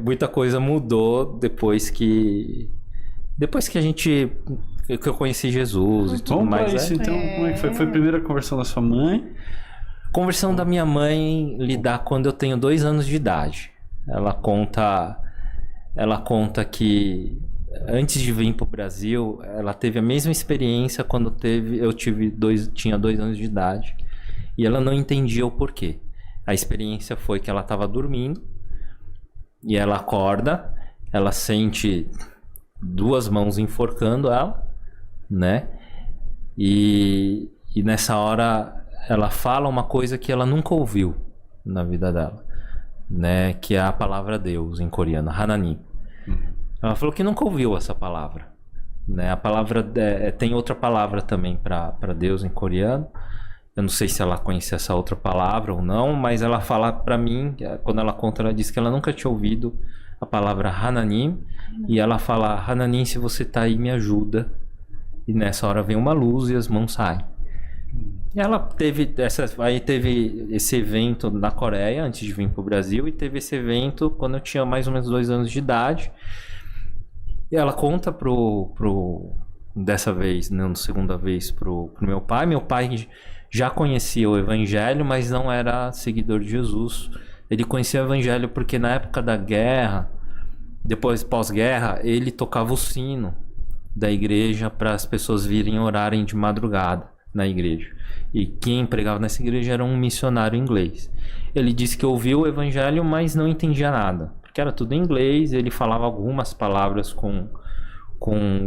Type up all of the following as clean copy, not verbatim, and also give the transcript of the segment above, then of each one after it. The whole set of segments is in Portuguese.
muita coisa mudou depois que eu conheci Jesus e tudo Vamos mais. pra isso, então. Como é que foi? Foi a primeira conversão da sua mãe? Conversão da minha mãe lidar quando eu tenho 2 anos de idade. Ela conta que antes de vir para o Brasil, ela teve a mesma experiência quando tinha 2 anos de idade. E ela não entendia o porquê. A experiência foi que ela estava dormindo e ela acorda, ela sente 2 mãos enforcando ela, né? E nessa hora ela fala uma coisa que ela nunca ouviu na vida dela, né? Que é a palavra Deus em coreano, Hananim. Ela falou que nunca ouviu essa palavra, né? A palavra tem outra palavra também para Deus em coreano. Eu não sei se ela conhecia essa outra palavra ou não, mas ela fala para mim, quando ela conta, ela diz que ela nunca tinha ouvido a palavra Hananim, e ela fala: Hananim, se você tá aí, me ajuda. E nessa hora vem uma luz e as mãos saem. E ela teve esse evento na Coreia antes de vir pro Brasil, e teve esse evento quando eu tinha mais ou menos 2 anos de idade. E ela conta dessa vez, não, segunda vez, pro meu pai. Meu pai já conhecia o Evangelho, mas não era seguidor de Jesus. Ele conhecia o Evangelho porque na época da guerra, depois pós-guerra, ele tocava o sino da igreja para as pessoas virem orarem de madrugada na igreja. E quem pregava nessa igreja era um missionário inglês. Ele disse que ouviu o Evangelho, mas não entendia nada, porque era tudo em inglês. Ele falava algumas palavras com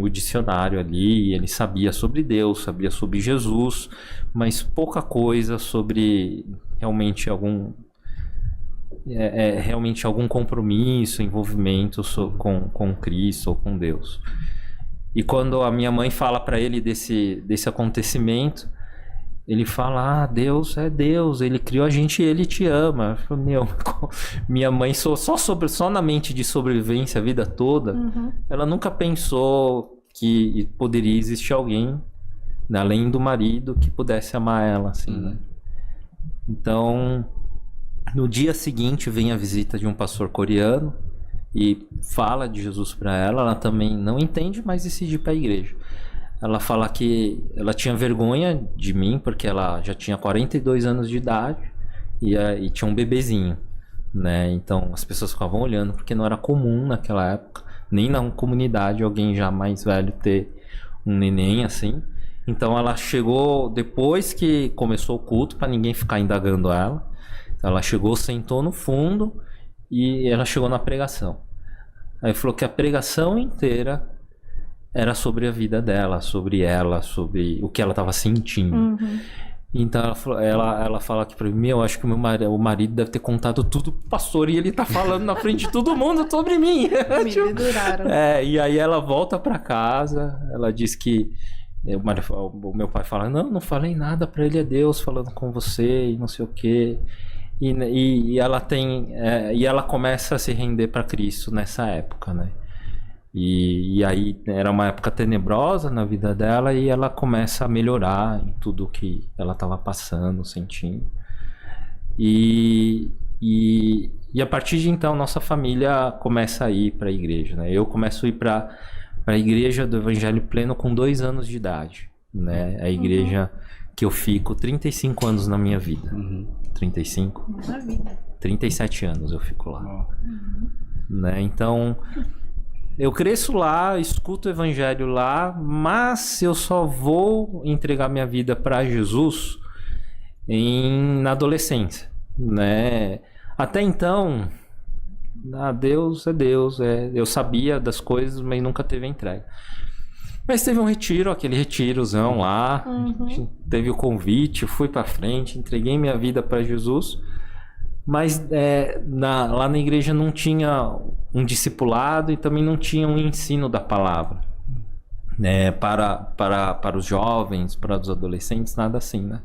o dicionário ali, ele sabia sobre Deus, sabia sobre Jesus, mas pouca coisa sobre realmente algum compromisso, envolvimento com Cristo ou com Deus. E quando a minha mãe fala para ele desse acontecimento, ele fala: Deus é Deus, ele criou a gente e ele te ama. Eu falo, minha mãe só na mente de sobrevivência a vida toda, ela nunca pensou que poderia existir alguém, né, além do marido, que pudesse amar ela, assim, né? Então, no dia seguinte vem a visita de um pastor coreano e fala de Jesus para ela. Ela também não entende, mas decide ir para a igreja. Ela fala que ela tinha vergonha de mim porque ela já tinha 42 anos de idade e tinha um bebezinho, né? Então as pessoas ficavam olhando porque não era comum naquela época, nem na comunidade, alguém já mais velho ter um neném assim. Então ela chegou depois que começou o culto, para ninguém ficar indagando ela. Ela chegou, sentou no fundo e ela chegou na pregação. Aí falou que a pregação inteira era sobre a vida dela, sobre o que ela estava sentindo. Então ela fala que pra mim: eu acho que o marido deve ter contado tudo pro pastor e ele tá falando na frente de todo mundo sobre mim. Me deduraram. E aí ela volta pra casa, ela diz que o meu pai fala: não falei nada pra ele, é Deus falando com você e não sei o quê. E ela começa a se render para Cristo nessa época, né? E aí era uma época tenebrosa na vida dela, e ela começa a melhorar em tudo que ela estava passando, sentindo. E a partir de então nossa família começa a ir para a igreja, né? Eu começo a ir para a igreja do Evangelho Pleno com 2 anos de idade, né? A igreja que eu fico 35 anos na minha vida. 35? 37 anos eu fico lá. Né? Então, eu cresço lá, escuto o Evangelho lá, mas eu só vou entregar minha vida para Jesus na adolescência, né? Até então, Deus é Deus. Eu sabia das coisas, mas nunca teve a entrega. Mas teve um retiro, aquele retirozão lá, teve o convite, fui pra frente, entreguei minha vida para Jesus, mas lá na igreja não tinha um discipulado e também não tinha um ensino da palavra, né, para os jovens, para os adolescentes, nada assim, né?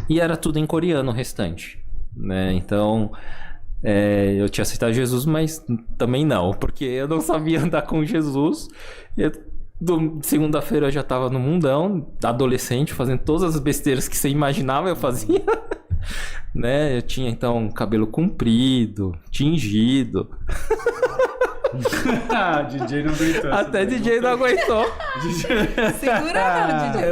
E era tudo em coreano o restante, né? Então eu tinha aceitado Jesus, mas também não, porque eu não sabia andar com Jesus. Segunda-feira eu já tava no mundão, adolescente, fazendo todas as besteiras que você imaginava, eu fazia. Né? Eu tinha então cabelo comprido, tingido, DJ não aguentou. Até DJ não aguentou. Segura não, DJ.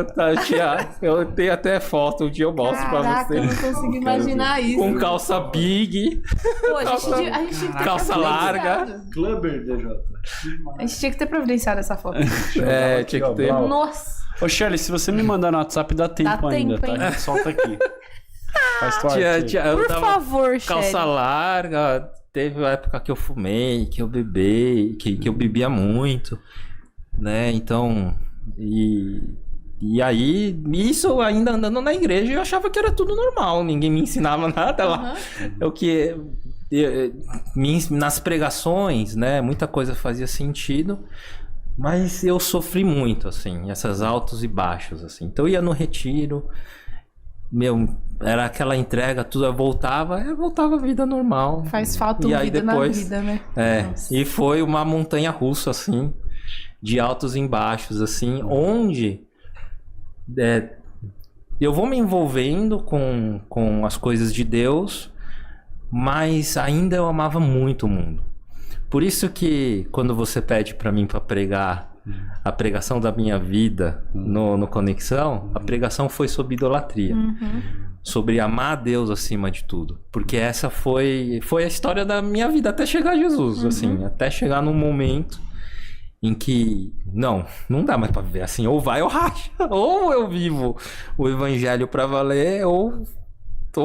Eu tenho até foto, um dia eu mostro pra Caraca, você. eu não consigo imaginar isso. Com calça big, Pô, a gente tinha que ter calça larga. Clubber, DJ. A gente tinha que ter providenciado essa foto. É, tinha que ter. Nossa. Ô, Shelly, se você me mandar no WhatsApp, dá tempo ainda, tempo, tá? hein? Solta aqui. Faz tua arte aí. Eu Por tava favor, calça Shelly. larga. Teve uma época que eu fumei, que eu bebei, que eu bebia muito, né? Então, e aí, isso ainda andando na igreja, eu achava que era tudo normal, ninguém me ensinava nada lá. Nas pregações, né? Muita coisa fazia sentido, mas eu sofri muito, assim, essas altos e baixos, assim. Então, eu ia no retiro, era aquela entrega, tudo, eu voltava a vida normal. Faz falta E um aí vida depois, na vida, né? Nossa. E foi uma montanha russa, assim, de altos e baixos, assim, onde eu vou me envolvendo com as coisas de Deus, mas ainda eu amava muito o mundo. Por isso que quando você pede pra mim pra pregar a pregação da minha vida no Conexão, a pregação foi sobre idolatria. Sobre amar a Deus acima de tudo. Porque essa foi a história da minha vida até chegar a Jesus, assim. Até chegar num momento em que, não dá mais pra viver assim. Ou vai ou racha. Ou eu vivo o evangelho pra valer, ou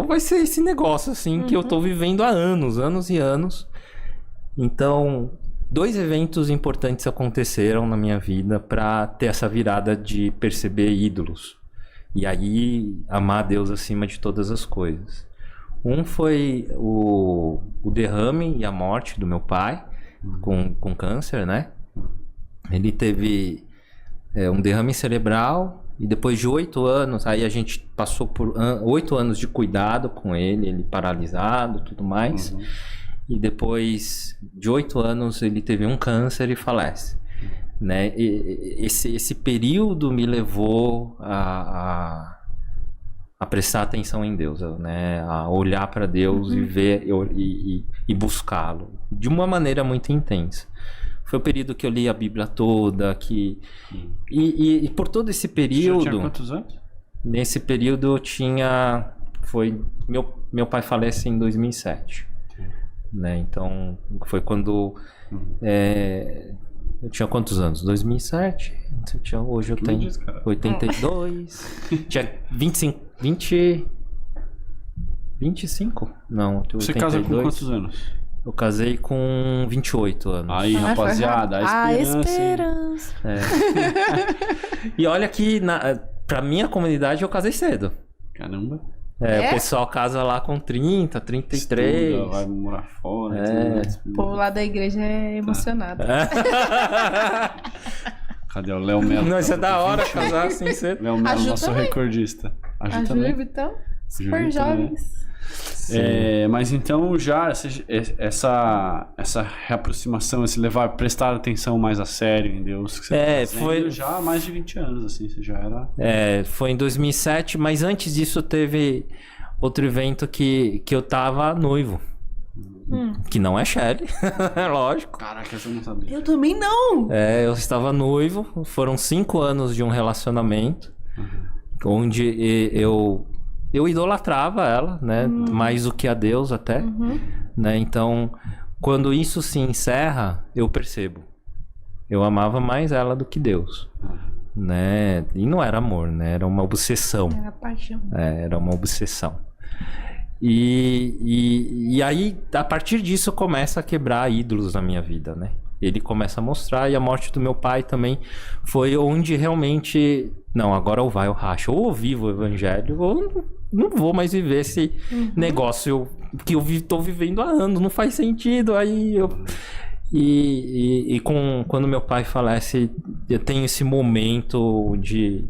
vai ser esse negócio, assim, que eu tô vivendo há anos e anos. Então, 2 eventos importantes aconteceram na minha vida pra ter essa virada de perceber ídolos. E aí, amar a Deus acima de todas as coisas. Um foi o derrame e a morte do meu pai, com câncer, né? Ele teve um derrame cerebral e depois de 8 anos, aí a gente passou por 8 anos de cuidado com ele paralisado, tudo mais. E depois de 8 anos, ele teve um câncer e falece. Né? Esse período me levou a prestar atenção em Deus, né? A olhar para Deus e ver e buscá-lo de uma maneira muito intensa. Foi o período que eu li a Bíblia toda, e por todo esse período. Você tinha quantos anos? Nesse período eu tinha. Meu pai falece em 2007. Né? Então foi quando. Eu tinha quantos anos? 2007? Hoje eu tenho 82. Tinha 25? Não, eu tenho 82. Você casa com quantos anos? Eu casei com 28 anos. Aí, rapaziada, a esperança. E olha que pra minha comunidade eu casei cedo. Caramba. O pessoal casa lá com 30, 33. Estuda, vai morar fora. O povo lá da igreja é emocionado. Cadê o Léo Melo? Não, isso é da hora casar assim cedo. Léo Melo, nosso também. recordista. A Ju, então, super jovens. Mas então já essa reaproximação, esse prestar atenção mais a sério em Deus, que você foi já há mais de 20 anos, assim, você já era... Foi em 2007, mas antes disso teve outro evento que eu tava noivo. Que não é Shelly, lógico. Caraca, eu não sabia. Eu também não. Eu estava noivo, foram 5 anos de um relacionamento, onde eu idolatrava ela, né? Mais do que a Deus até, né? Então, quando isso se encerra, eu percebo. Eu amava mais ela do que Deus, né? E não era amor, né? Era uma obsessão. Era paixão. Era uma obsessão. E aí, a partir disso, começa a quebrar ídolos na minha vida, né? Ele começa a mostrar, e a morte do meu pai também foi onde realmente... Não, agora ou vai ou racha. Ou eu vivo o evangelho, ou não vou mais viver esse negócio que eu tô vivendo há anos. Não faz sentido. Aí eu... quando meu pai falece, eu tenho esse momento de...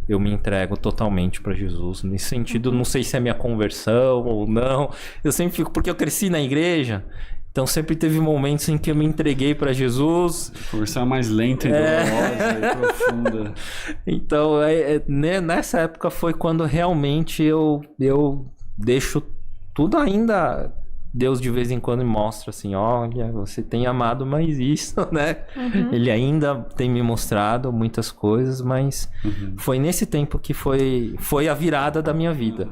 eu me entrego totalmente para Jesus. Nesse sentido, não sei se é minha conversão ou não. Eu sempre fico... Porque eu cresci na igreja... Então sempre teve momentos em que eu me entreguei para Jesus. Conversar mais lenta e dolorosa e profunda. Então, nessa época foi quando realmente eu deixo tudo ainda Deus de vez em quando me mostra assim, olha, você tem amado, mas isso, né? Ele ainda tem me mostrado muitas coisas, mas foi nesse tempo que foi a virada da minha vida.